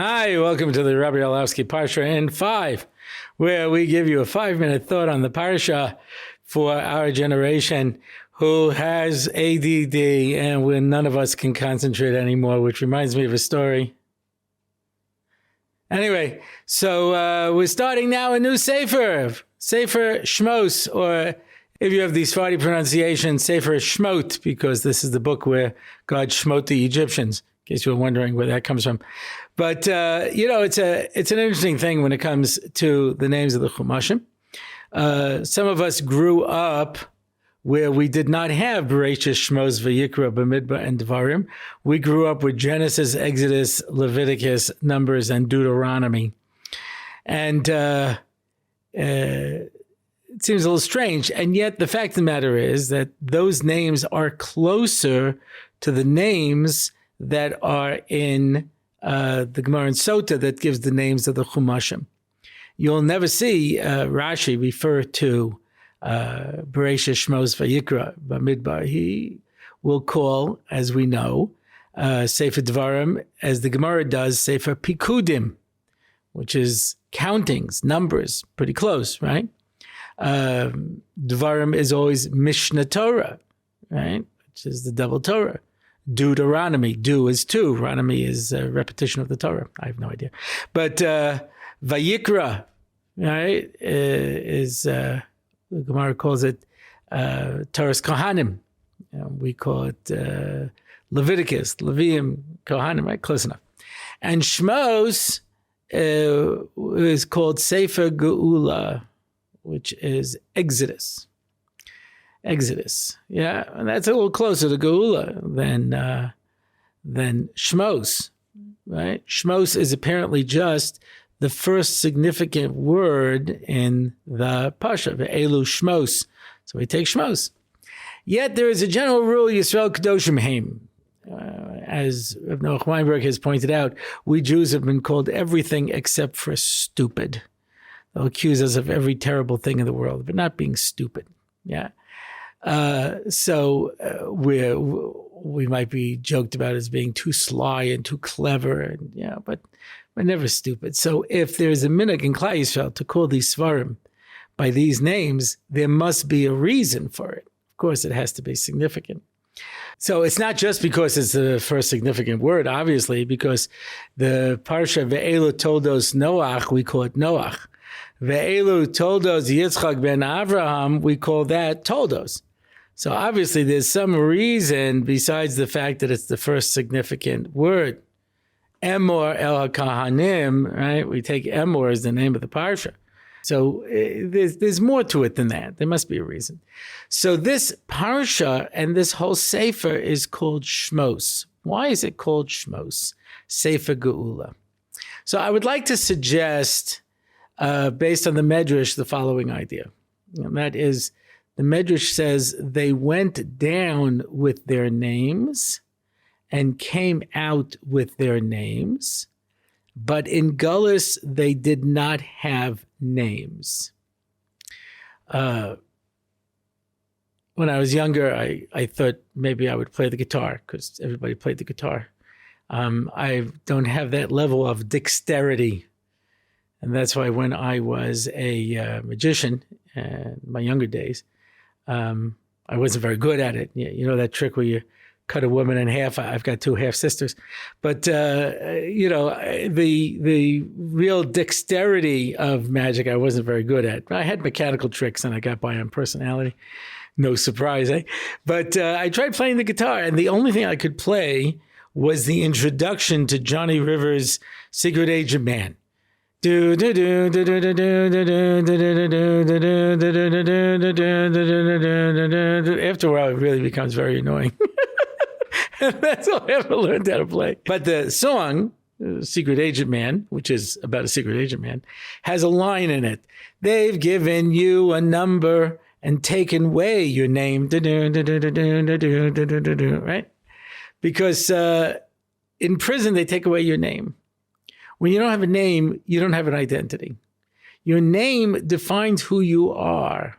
Hi, welcome to the Rabbi Orlofsky Parsha in 5, where we give you a 5-minute thought on the Parsha for our generation who has ADD and when none of us can concentrate anymore, which reminds me of a story. Anyway, so we're starting now a new Sefer Shemos, or if you have the Sephardi pronunciation, Sefer Shmot, because this is the book where God smote the Egyptians, in case you were wondering where that comes from. But, it's an interesting thing when it comes to the names of the Chumashim. Some of us grew up where we did not have Bereshis, Shemos, Vayikra, Bamidbar, and Dvarim. We grew up with Genesis, Exodus, Leviticus, Numbers, and Deuteronomy. And it seems a little strange. And yet the fact of the matter is that those names are closer to the names that are in the Gemara and Sota that gives the names of the Chumashim. You'll never see Rashi refer to Bereshis, Shemos, Vayikra, Bamidbar. He will call, as we know, Sefer Dvarim, as the Gemara does, Sefer Pikudim, which is countings, numbers, pretty close, right? Dvarim is always Mishnah Torah, right? Which is the double Torah. Deuteronomy, do is two. Deuteronomy is a repetition of the Torah. I have no idea. But Vayikra, right, is... the Gemara calls it Torah's Kohanim. We call it Leviticus, Leviim, Kohanim, right? Close enough. And Shemos is called Sefer Geula, which is Exodus. Exodus, yeah, and that's a little closer to Geula than Shemos, right? Shemos is apparently just the first significant word in the Parsha, Ve'elu Shemos. So we take Shemos. Yet there is a general rule, Yisrael Kedoshim Heim. As Rav Noach Weinberg has pointed out, we Jews have been called everything except for stupid. They'll accuse us of every terrible thing in the world, but not being stupid. Yeah. So we might be joked about as being too sly and too clever, and but we're never stupid. So if there's a minhag in Klal Yisrael to call these Svarim by these names, there must be a reason for it. Of course, it has to be significant. So it's not just because it's the first significant word, obviously, because the Parsha Ve'elu Toldos Noach, we call it Noach. Ve'elu Toldos Yitzchak ben Avraham, we call that Toldos. So obviously there's some reason besides the fact that it's the first significant word. Emor El HaKahanim, right? We take Emor as the name of the Parsha. So there's more to it than that. There must be a reason. So this Parsha and this whole Sefer is called Shemos. Why is it called Shemos? Sefer Geula. So I would like to suggest, based on the Medrash, the following idea. And that is, the Medrash says they went down with their names and came out with their names, but in Gullus they did not have names. When I was younger, I thought maybe I would play the guitar because everybody played the guitar. I don't have that level of dexterity, and that's why when I was a magician in my younger days, I wasn't very good at it. You know that trick where you cut a woman in half. I've got 2 half sisters, but the real dexterity of magic I wasn't very good at. I had mechanical tricks and I got by on personality. No surprise, eh? But I tried playing the guitar, and the only thing I could play was the introduction to Johnny Rivers' Secret Agent Man. After a while, it really becomes very annoying. That's all I ever learned how to play. But the song, Secret Agent Man, which is about a secret agent man, has a line in it. They've given you a number and taken away your name. Right? Because in prison, they take away your name. When you don't have a name, you don't have an identity. Your name defines who you are.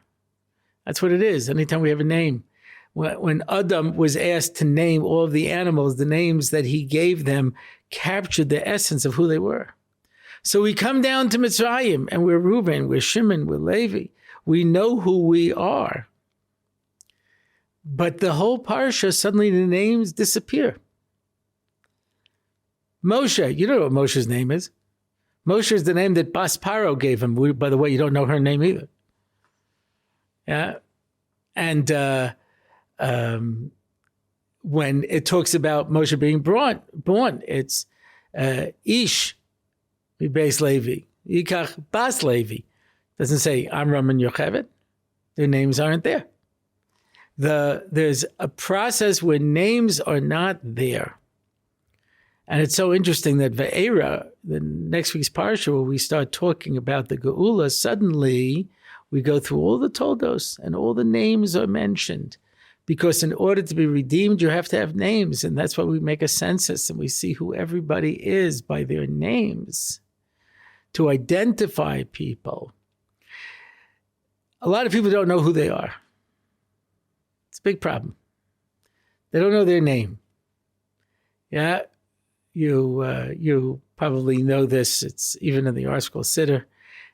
That's what it is. Anytime we have a name. When Adam was asked to name all of the animals, the names that he gave them captured the essence of who they were. So we come down to Mitzrayim, and we're Reuben, we're Shimon, we're Levi. We know who we are. But the whole parsha, suddenly the names disappear. Moshe, you know what Moshe's name is. Moshe is the name that Bas Paro gave him. By the way, you don't know her name either. Yeah. And when it talks about Moshe being born, it's Ish, Beis Levi, Yikach Bas Levi. Doesn't say Amram and Yocheved. Their names aren't there. There's a process where names are not there. And it's so interesting that Ve'era, the next week's parsha, where we start talking about the Geula, suddenly we go through all the Toldos and all the names are mentioned. Because in order to be redeemed, you have to have names. And that's why we make a census and we see who everybody is by their names to identify people. A lot of people don't know who they are. It's a big problem. They don't know their name. Yeah, you probably know this. It's even in the Art School Siddur.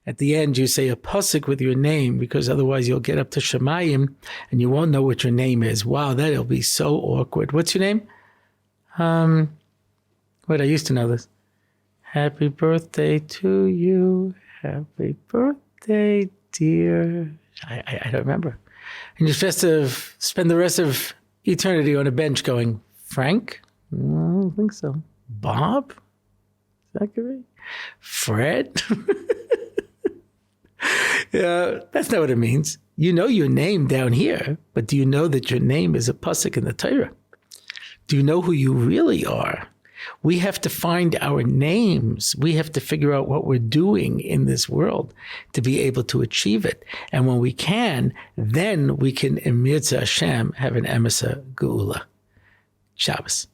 At the end, you say a pasuk with your name, because otherwise you'll get up to Shemayim and you won't know what your name is. Wow, that'll be so awkward. What's your name? Wait, I used to know this. Happy birthday to you. Happy birthday, dear. I don't remember. And you just have to spend the rest of eternity on a bench going, Frank? I don't think so. Bob? Is that correct? Fred? Yeah, that's not what it means. You know your name down here, but do you know that your name is a pasuk in the Torah? Do you know who you really are? We have to find our names. We have to figure out what we're doing in this world to be able to achieve it. And when we can, then we can, in Mitzvah Hashem, have an Emesa Geula. Shabbos.